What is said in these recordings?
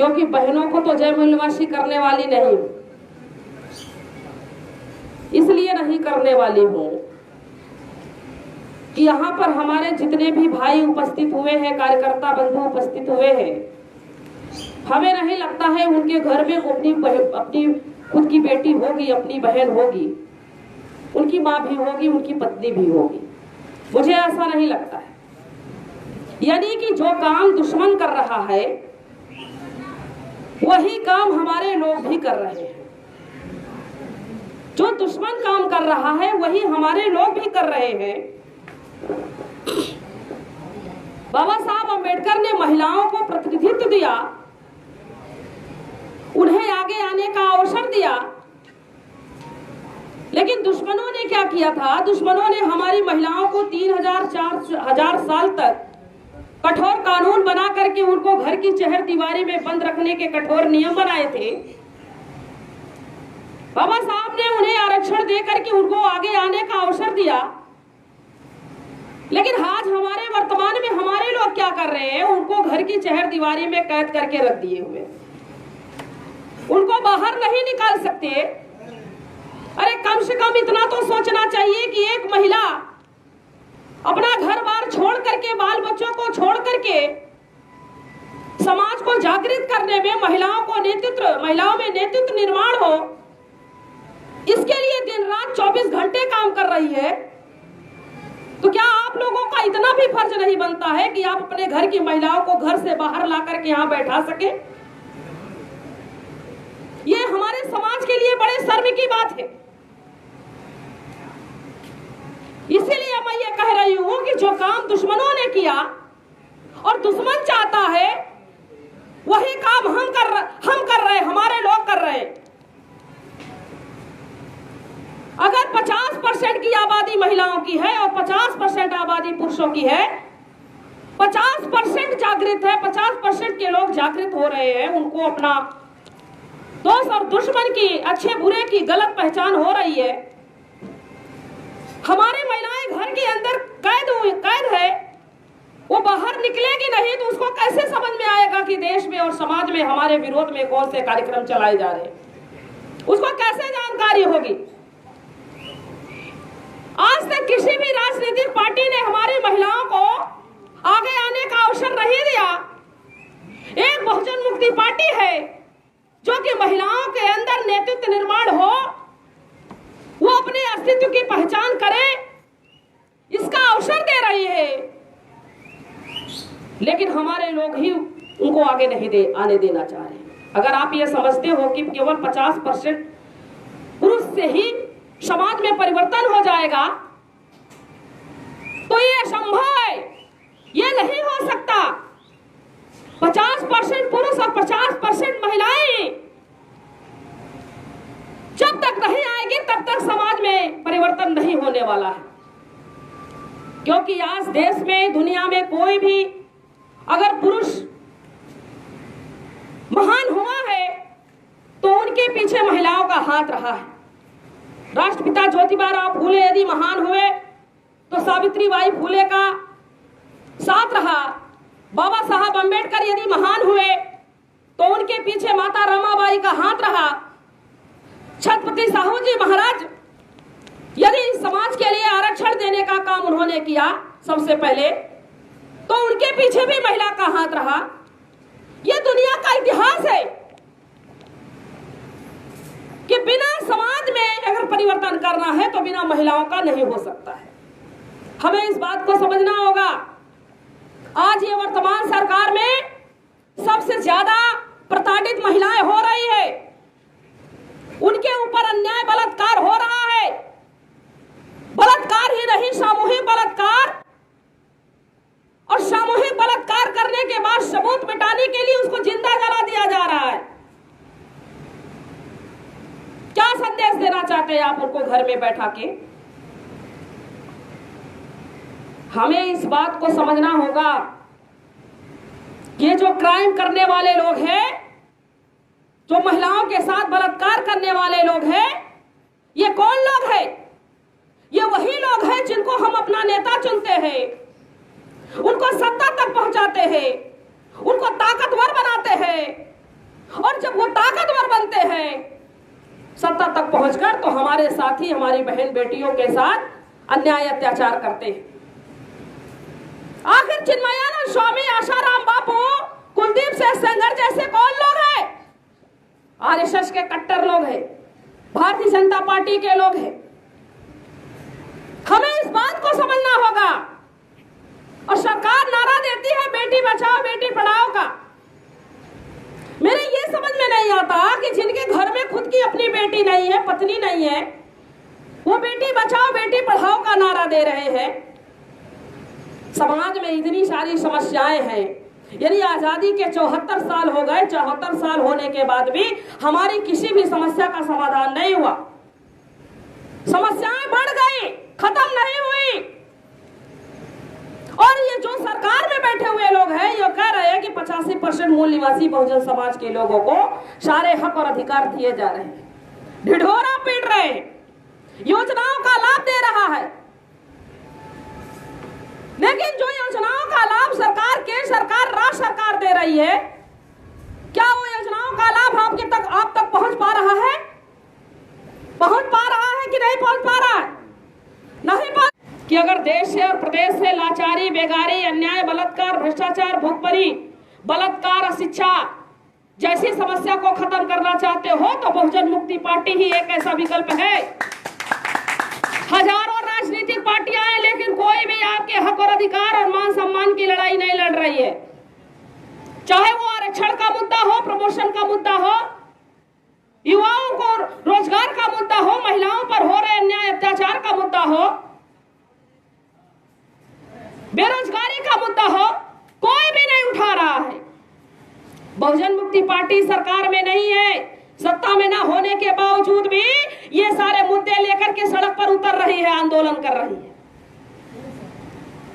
क्योंकि बहनों को तो जयमूलवासी करने वाली नहीं, इसलिए नहीं करने वाली हूं कि यहाँ पर हमारे जितने भी भाई उपस्थित हुए हैं, कार्यकर्ता बंधु उपस्थित हुए हैं, हमें नहीं लगता है उनके घर में अपनी खुद की बेटी होगी, अपनी बहन होगी, उनकी माँ भी होगी, उनकी पत्नी भी होगी। मुझे ऐसा नहीं लगता है। यानी कि जो काम दुश्मन कर रहा है वही काम हमारे लोग भी कर रहे हैं। जो दुश्मन काम कर रहा है वही हमारे लोग भी कर रहे हैं। बाबा साहब अम्बेडकर ने महिलाओं को प्रतिनिधित्व दिया, उन्हें आगे आने का अवसर दिया, लेकिन दुश्मनों ने क्या किया था? दुश्मनों ने हमारी महिलाओं को 3000-4000 साल तक कठोर कानून बना करके उनको घर की चहर दीवारी में बंद रखने के कठोर नियम बनाए थे। बाबा साहब ने उन्हें आरक्षण दे करके उनको आगे आने का अवसर दिया, लेकिन आज हमारे वर्तमान में हमारे लोग क्या कर रहे हैं? उनको घर की चहर दीवारी में कैद करके रख दिए हुए, उनको बाहर नहीं निकाल सकते। अरे कम से कम इतना तो सोचना चाहिए कि एक महिला अपना घर बार छोड़ करके, बाल बच्चों को छोड़ करके समाज को जागृत करने में, महिलाओं में नेतृत्व निर्माण हो, इसके लिए दिन रात 24 घंटे काम कर रही है। तो क्या आप लोगों का इतना भी फर्ज नहीं बनता है कि आप अपने घर की महिलाओं को घर से बाहर ला करके यहाँ बैठा सके? ये हमारे समाज के लिए बड़े शर्म की बात है। इसीलिए मैं ये कह रही हूं कि जो काम दुश्मनों ने किया और दुश्मन चाहता है वही काम हम कर रहे, हमारे लोग कर रहे। अगर 50% की आबादी महिलाओं की है और 50% आबादी पुरुषों की है, 50% जागृत है, 50% के लोग जागृत हो रहे हैं, उनको अपना दोस्त और दुश्मन की, अच्छे बुरे की गलत पहचान हो रही है। हमारी महिलाएं घर के अंदर कैद है, वो बाहर निकलेगी नहीं तो उसको कैसे समझ में आएगा कि देश में और समाज में हमारे विरोध में कौन से कार्यक्रम चलाए जा रहे हैं? उसको कैसे जानकारी होगी? आज तक किसी भी राजनीतिक पार्टी ने हमारी महिलाओं को आगे आने का अवसर नहीं दिया। एक बहुजन मुक्ति पार्टी है जो कि महिलाओं के अंदर नेतृत्व निर्माण हो, वो अपने अस्तित्व की पहचान करे, इसका अवसर दे रही है, लेकिन हमारे लोग ही उनको आगे नहीं आने देना चाह रहे। अगर आप ये समझते हो कि केवल 50% पुरुष से ही समाज में परिवर्तन हो जाएगा तो ये असंभव है, ये नहीं हो सकता। 50% पुरुष और 50% महिलाएं जब तक नहीं आएगी तब तक समाज में परिवर्तन नहीं होने वाला है। क्योंकि आज देश में, दुनिया में कोई भी अगर पुरुष महान हुआ है तो उनके पीछे महिलाओं का हाथ रहा है। राष्ट्रपिता ज्योतिबा राव फूले यदि महान हुए तो सावित्रीबाई फूले का साथ रहा। बाबा साहब अम्बेडकर यदि महान हुए तो उनके पीछे माता रमाबाई का हाथ रहा। छत्रपति साहू जी महाराज यदि समाज के लिए आरक्षण देने का काम उन्होंने किया सबसे पहले, तो उनके पीछे भी महिला का हाथ रहा। यह दुनिया का इतिहास है कि बिना समाज में अगर परिवर्तन करना है तो बिना महिलाओं का नहीं हो सकता है। हमें इस बात को समझना होगा। आज ये वर्तमान सरकार में सबसे ज्यादा प्रताड़ित महिलाएं हो रही है, उनके ऊपर अन्याय बलात्कार हो रहा है। बलात्कार ही नहीं, सामूहिक बलात्कार, और सामूहिक बलात्कार करने के बाद सबूत मिटाने के लिए उसको जिंदा जला दिया जा रहा है। क्या संदेश देना चाहते हैं आप उनको घर में बैठा के? हमें इस बात को समझना होगा ये जो क्राइम करने वाले लोग हैं, जो महिलाओं के साथ बलात्कार करने वाले लोग हैं, ये कौन लोग हैं? ये वही लोग हैं जिनको हम अपना नेता चुनते हैं, उनको सत्ता तक पहुंचाते हैं, उनको ताकतवर बनाते हैं, और जब वो ताकतवर बनते हैं सत्ता तक पहुंचकर, तो हमारे साथी हमारी बहन बेटियों के साथ अन्याय अत्याचार करते हैं। आखिर चिन्मयानंद स्वामी, आशाराम बापू, कुलदीप सिंह सेंगर जैसे कौन लोग हैं? आरएसएस के कट्टर लोग हैं, भारतीय जनता पार्टी के लोग हैं। हमें इस बात को समझना होगा। और सरकार नारा देती है बेटी बचाओ बेटी पढ़ाओ का। मेरे ये समझ में नहीं आता कि जिनके घर में खुद की अपनी बेटी नहीं है, पत्नी नहीं है, वो बेटी बचाओ बेटी पढ़ाओ का नारा दे रहे हैं। समाज में इतनी सारी समस्याएं हैं, यानी आजादी के 74 साल हो गए, 74 साल होने के बाद भी हमारी किसी भी समस्या का समाधान नहीं हुआ। समस्याएं बढ़ गई, खत्म नहीं हुई। और ये जो सरकार में बैठे हुए लोग हैं, ये कह रहे हैं कि 85% मूल निवासी बहुजन समाज के लोगों को सारे हक और अधिकार दिए जा रहे हैं, ढिढोरा पीट रहे हैं, योजनाओं का लाभ दे रहा है। लेकिन जो योजनाओं का लाभ सरकार, केंद्र सरकार, राज्य सरकार दे रही है, क्या वो योजनाओं का लाभ आप तक पहुंच पा रहा है? पहुंच पा रहा है कि नहीं पहुंच पा रहा है? नहीं पहुंच। कि अगर देश से और प्रदेश से लाचारी, बेगारी, अन्याय, बलात्कार, भ्रष्टाचार, भूखमरी, बलात्कार, शिक्षा जैसी समस्या को खत्म करना चाहते हो तो बहुजन मुक्ति पार्टी ही एक ऐसा विकल्प है। हजारों राजनीतिक पार्टियां हैं, लेकिन कोई भी आपके हक और अधिकार और मान सम्मान की लड़ाई नहीं लड़ रही है। चाहे वो आरक्षण का मुद्दा हो, प्रमोशन का मुद्दा हो, युवाओं को रोजगार का मुद्दा हो, महिलाओं पर हो रहे अन्याय अत्याचार का मुद्दा हो, बेरोजगारी का मुद्दा हो, कोई भी नहीं उठा रहा है। बहुजन मुक्ति पार्टी सरकार में नहीं है, सत्ता में ना होने के बावजूद भी ये सारे मुद्दे लेकर के सड़क पर उतर रही है, आंदोलन कर रही है,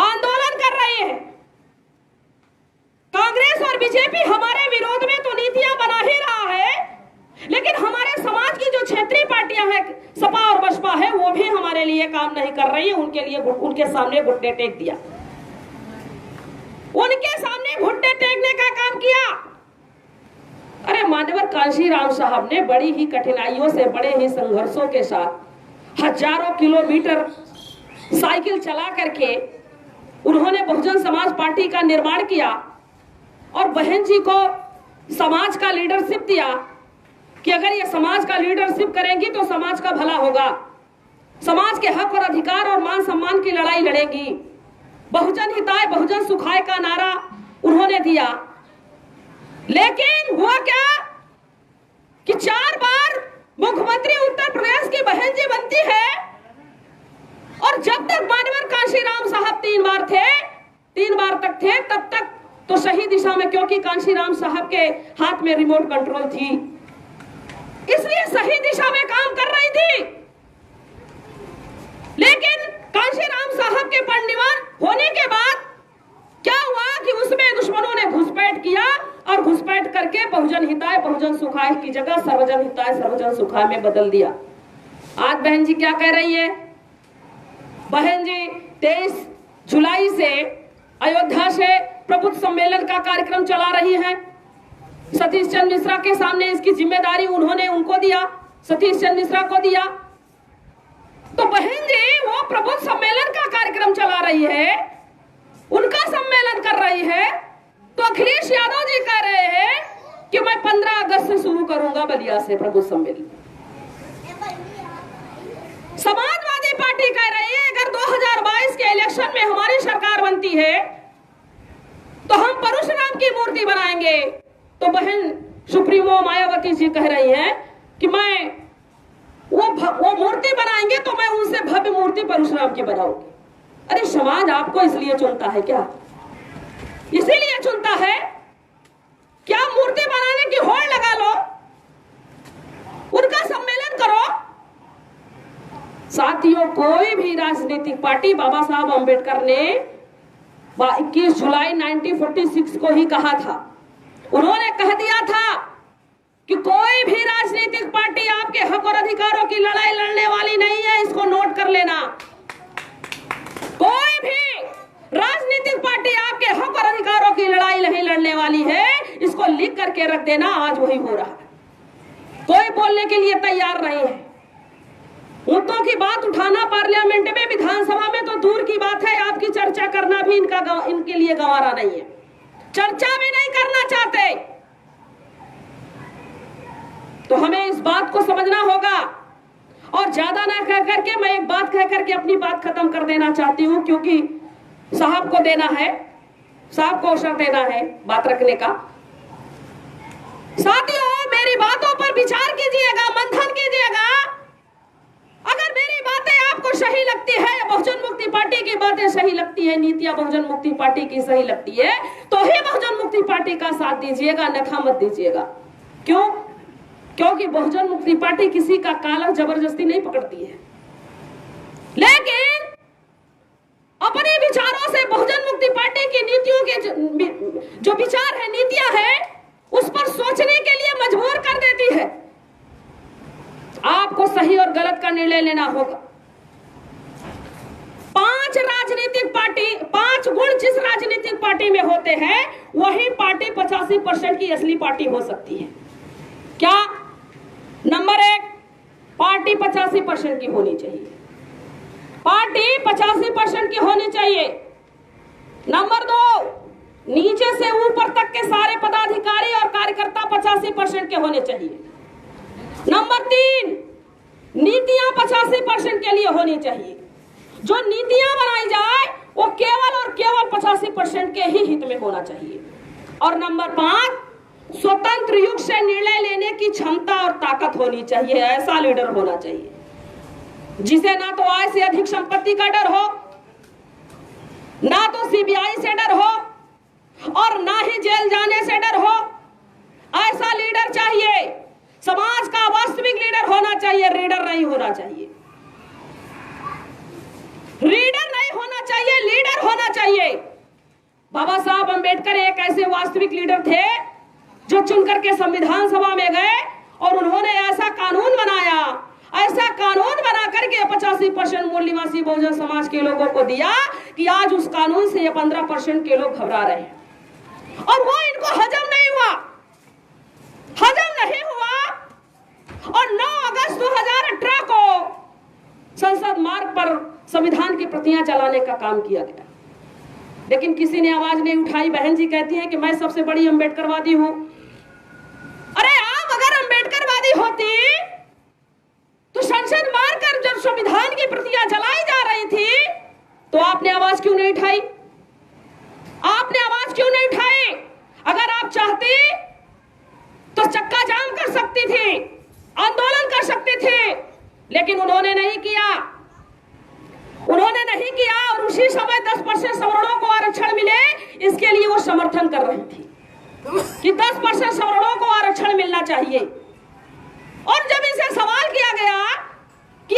आंदोलन कर रही है। कांग्रेस और बीजेपी हमारे विरोध में तो नीतियां बना ही रहा है, लेकिन हमारे समाज की जो क्षेत्रीय पार्टियां हैं, सपा और बसपा है, वो भी हमारे लिए काम नहीं कर रही है। उनके सामने घुटने टेक दिया, उनके सामने घुटने टेकने का काम किया। अरे मान्यवर कांशीराम साहब ने बड़ी ही कठिनाइयों से, बड़े ही संघर्षों के साथ हजारों किलोमीटर साइकिल चला करके उन्होंने बहुजन समाज पार्टी का निर्माण किया और बहन जी को समाज का लीडरशिप दिया कि अगर ये समाज का लीडरशिप करेंगी तो समाज का भला होगा, समाज के हक और अधिकार और मान सम्मान की लड़ाई लड़ेगी। बहुजन हिताय बहुजन सुखाय का नारा उन्होंने दिया। लेकिन हुआ क्या कि 4 बार मुख्यमंत्री उत्तर प्रदेश की बहन जी बनती है, और जब तक मान्यवर कांशीराम साहब 3 बार तक थे, तब तक तो सही दिशा में, क्योंकि कांशीराम साहब के हाथ में रिमोट कंट्रोल थी, इसलिए सही दिशा में काम कर रही थी। लेकिन कांशीराम साहब के परिनिर्वाण होने के बाद क्या हुआ कि उसमें दुश्मनों ने घुसपैठ किया, और घुसपैठ करके बहुजन हिताय बहुजन सुखाय की जगह सर्वजन हिताय सर्वजन सुखाय में बदल दिया। आज बहन जी क्या कह रही है? बहन जी 23 जुलाई से अयोध्या से प्रबुद्ध सम्मेलन का कार्यक्रम चला रही है। सतीश चंद्र मिश्रा के सामने इसकी जिम्मेदारी उन्होंने उनको दिया, सतीश चंद्र मिश्रा को दिया। तो बहन जी वो प्रबुद्ध सम्मेलन का कार्यक्रम चला रही है, उनका सम्मेलन कर रही है, तो अखिलेश यादव जी कह रहे हैं कि मैं 15 अगस्त से शुरू करूंगा बलिया से प्रबुद्ध सम्मेलन। समाजवादी पार्टी कह रही है अगर 2022 के इलेक्शन में हमारी सरकार बनती है तो हम परशुराम की मूर्ति बनाएंगे। तो बहन सुप्रीमो मायावती जी कह रही हैं कि मैं वो मूर्ति बनाएंगे तो मैं उनसे भव्य मूर्ति परशुराम की बनाऊंगी। अरे समाज आपको इसलिए चुनता है क्या? इसीलिए चुनता है क्या? मूर्ति बनाने की होड़ लगा लो, उनका सम्मेलन करो। साथियों, कोई भी राजनीतिक पार्टी, बाबा साहब अंबेडकर ने 21 जुलाई 1946 को ही कहा था, उन्होंने कह दिया था कि कोई भी राजनीतिक पार्टी आपके हक और अधिकारों की लड़ाई लड़ने वाली नहीं है, इसको नोट कर लेना। कोई भी राजनीतिक पार्टी आपके हक और अधिकारों की लड़ाई नहीं लड़ने वाली है, इसको लिख करके करके रख देना, आज वही हो रहा है। कोई बोलने के लिए तैयार नहीं है। मुद्दों की बात उठाना पार्लियामेंट में, विधानसभा में तो दूर की बात है, आपकी चर्चा करना भी इनके लिए गंवारा नहीं है। चर्चा भी नहीं करना चाहते। तो हमें इस बात को समझना होगा। और ज्यादा ना कह करके मैं एक बात कह करके अपनी बात खत्म कर देना चाहती हूं, क्योंकि साहब को देना है, साहब को अवसर देना है बात रखने का। साथियों, मेरी बातों पर विचार कीजिएगा, मंथन कीजिएगा। अगर मेरी बातें आपको सही लगती है, बहुजन मुक्ति पार्टी की बातें सही लगती है, नीतियां बहुजन मुक्ति पार्टी की सही लगती है, तो ही बहुजन मुक्ति पार्टी का साथ दीजिएगा, नखा मत दीजिएगा। क्यों? क्योंकि बहुजन मुक्ति पार्टी किसी का कालर जबरदस्ती नहीं पकड़ती है, लेकिन अपने विचारों से बहुजन मुक्ति पार्टी की नीतियों के जो विचार है, नीतियां हैं, उस पर सोचने के लिए मजबूर कर देती है। आपको सही और गलत का निर्णय लेना होगा। 5 राजनीतिक पार्टी, 5 गुण जिस राजनीतिक पार्टी में होते हैं, वही पार्टी 85% की असली पार्टी हो सकती है। क्या? नंबर 1, पार्टी 85% की होनी चाहिए। पार्टी 85% की होनी चाहिए। नंबर 2, नीचे से ऊपर तक के सारे पदाधिकारी और कार्यकर्ता 85% के होने चाहिए। नंबर 3, नीतियां 85% के लिए होनी चाहिए। जो नीतियां बनाई जाए वो केवल और केवल 85% के ही हित में होना चाहिए। और नंबर 5, स्वतंत्र युग से निर्णय लेने की क्षमता और ताकत होनी चाहिए। ऐसा लीडर होना चाहिए जिसे ना तो आय से अधिक संपत्ति का डर हो, ना तो सीबीआई से डर हो, और ना ही जेल जाने से डर हो। ऐसा लीडर चाहिए। समाज का वास्तविक लीडर होना चाहिए, रीडर नहीं होना चाहिए। रीडर नहीं होना चाहिए, लीडर होना चाहिए। बाबा साहब अंबेडकर एक ऐसे वास्तविक लीडर थे जो चुनकर के संविधान सभा में गए और उन्होंने ऐसा कानून बनाया, ऐसा कानून बना करके 85% मूल निवासी बहुजन समाज के लोगों को दिया कि आज उस कानून से ये 15% के लोग घबरा रहे हैं। और वो इनको हजम नहीं हुआ, हजम नहीं हुआ। और 9 अगस्त 2018 को संसद मार्ग पर संविधान की प्रतियां जलाने का काम किया गया, लेकिन किसी ने आवाज नहीं उठाई। बहन जी कहती हैं कि मैं सबसे बड़ी अंबेडकरवादी हूं। अरे आप अगर अंबेडकरवादी होती तो संसद मार्ग कर जब संविधान की प्रतियां जलाई जा रही थी तो आपने आवाज क्यों नहीं उठाई? आपने आवाज क्यों नहीं उठाई? अगर आप चाहती तो चक्का जाम कर सकती थी, आंदोलन कर सकती थी, लेकिन उन्होंने नहीं किया। उन्होंने नहीं किया और उसी समय 10% सवर्णों को आरक्षण मिले, इसके लिए वो समर्थन कर रही थी कि 10% सवर्णों को आरक्षण मिलना चाहिए। और जब इसे सवाल किया गया कि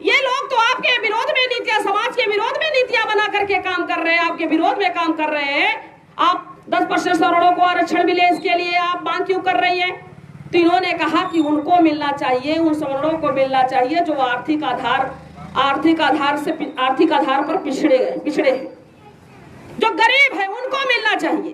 ये लोग तो आपके विरोध में नीतियां, समाज के विरोध में नीतियां बना करके काम कर रहे हैं, आपके विरोध में काम कर रहे हैं, आप 10% सवर्णों को आरक्षण मिले इसके लिए आप मांग क्यों कर रही हैं? तो इन्होंने कहा कि उनको मिलना चाहिए, उन सवर्णों को मिलना चाहिए जो आर्थिक आधार पर पिछड़े हैं, जो गरीब है, उनको मिलना चाहिए।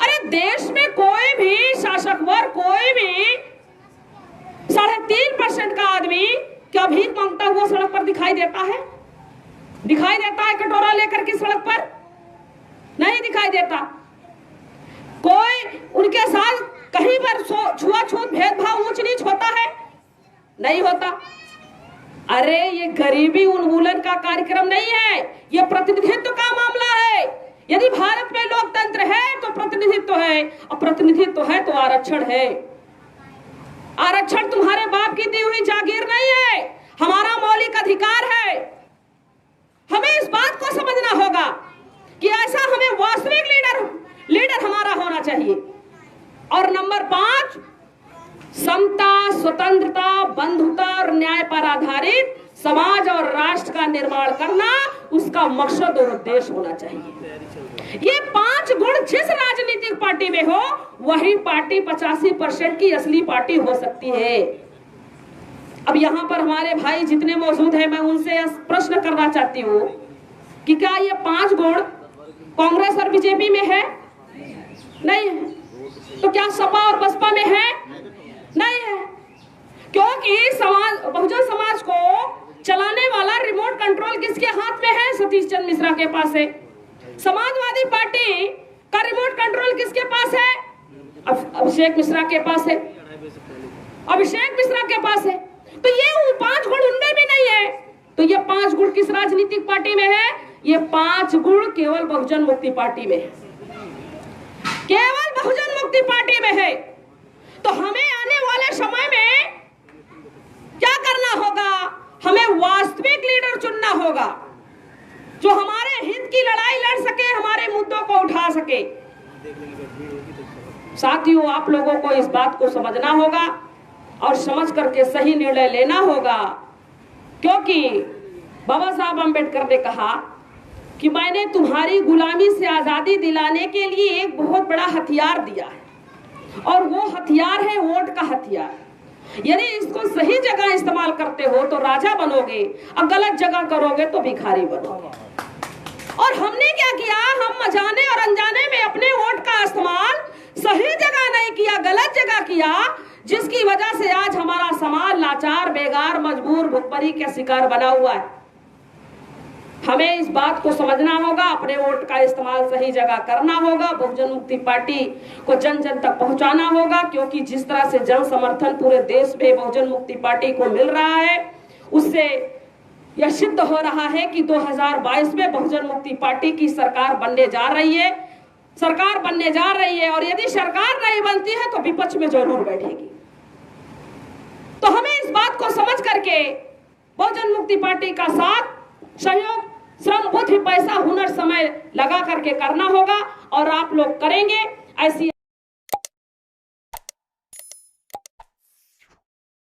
अरे देश में कोई भी शासक वर्ग, कोई भी 3.5% का आदमी क्या भीख मांगता हुआ सड़क पर दिखाई देता है? दिखाई देता है कटोरा लेकर के सड़क पर? नहीं दिखाई देता। कोई उनके साथ कहीं पर छुआछूत, भेदभाव, ऊंच नीच होता है? नहीं होता। अरे ये गरीबी उन्मूलन का कार्यक्रम नहीं है, ये प्रतिनिधित्व का मामला है। यदि भारत में लोकतंत्र है तो प्रतिनिधित्व है, और प्रतिनिधित्व है तो आरक्षण है। आरक्षण तुम्हारे बाप की दी हुई जागीर नहीं है, हमारा मौलिक अधिकार है। हमें इस बात को समझना होगा कि ऐसा हमें वास्तविक लीडर हमारा होना चाहिए। और नंबर 5, समता, स्वतंत्रता, बंधुता और न्याय पर आधारित समाज और राष्ट्र का निर्माण करना उसका मकसद और उद्देश्य होना चाहिए। ये 5 गुण जिस राजनीतिक पार्टी में हो, वही पार्टी 85% की असली पार्टी हो सकती है। अब यहाँ पर हमारे भाई जितने मौजूद हैं, मैं उनसे प्रश्न करना चाहती हूँ कि क्या ये 5 गुण कांग्रेस और बीजेपी में है? नहीं है। तो क्या सपा और बसपा में है? नहीं है, क्योंकि समाज, बहुजन समाज को चलाने वाला रिमोट कंट्रोल किसके हाथ में है? सतीश चंद्र मिश्रा के पास है। समाजवादी पार्टी का रिमोट कंट्रोल किसके पास है? अभिषेक मिश्रा के पास है। अभिषेक मिश्रा के पास है। तो ये 5 गुण उनमें भी नहीं है। तो ये 5 गुण किस राजनीतिक पार्टी में है? ये 5 गुण केवल बहुजन मुक्ति पार्टी में है, केवल बहुजन मुक्ति पार्टी में है। तो हमें आने वाले समय में क्या करना होगा? हमें वास्तविक लीडर चुनना होगा जो हमारे हित की लड़ाई लड़ सके, हमारे मुद्दों को उठा सके। साथियों, आप लोगों को इस बात को समझना होगा और समझ करके सही निर्णय लेना होगा, क्योंकि बाबा साहब अम्बेडकर ने कहा कि मैंने तुम्हारी गुलामी से आजादी दिलाने के लिए एक बहुत बड़ा हथियार दिया है, और वो हथियार है वोट का हथियार। यदि इसको सही जगह इस्तेमाल करते हो तो राजा बनोगे, और गलत जगह करोगे तो भिखारी बनोगे। और हमने क्या किया? हम अनजाने और अनजाने में अपने वोट का इस्तेमाल सही जगह नहीं किया, गलत जगह किया, जिसकी वजह से आज हमारा समाज लाचार, बेगार, मजबूर, भुखमरी का शिकार बना हुआ है। हमें इस बात को समझना होगा, अपने वोट का इस्तेमाल सही जगह करना होगा, बहुजन मुक्ति पार्टी को जन जन तक पहुंचाना होगा, क्योंकि जिस तरह से जन समर्थन पूरे देश में बहुजन मुक्ति पार्टी को मिल रहा है, उससे यह सिद्ध हो रहा है कि 2022 में बहुजन मुक्ति पार्टी की सरकार बनने जा रही है, सरकार बनने जा रही है। और यदि सरकार नहीं बनती है तो विपक्ष में जरूर बैठेगी। तो हमें इस बात को समझ करके बहुजन मुक्ति पार्टी का साथ, सहयोग, श्रम, बुद्धि, पैसा, हुनर, समय लगा करके करना होगा, और आप लोग करेंगे। ऐसी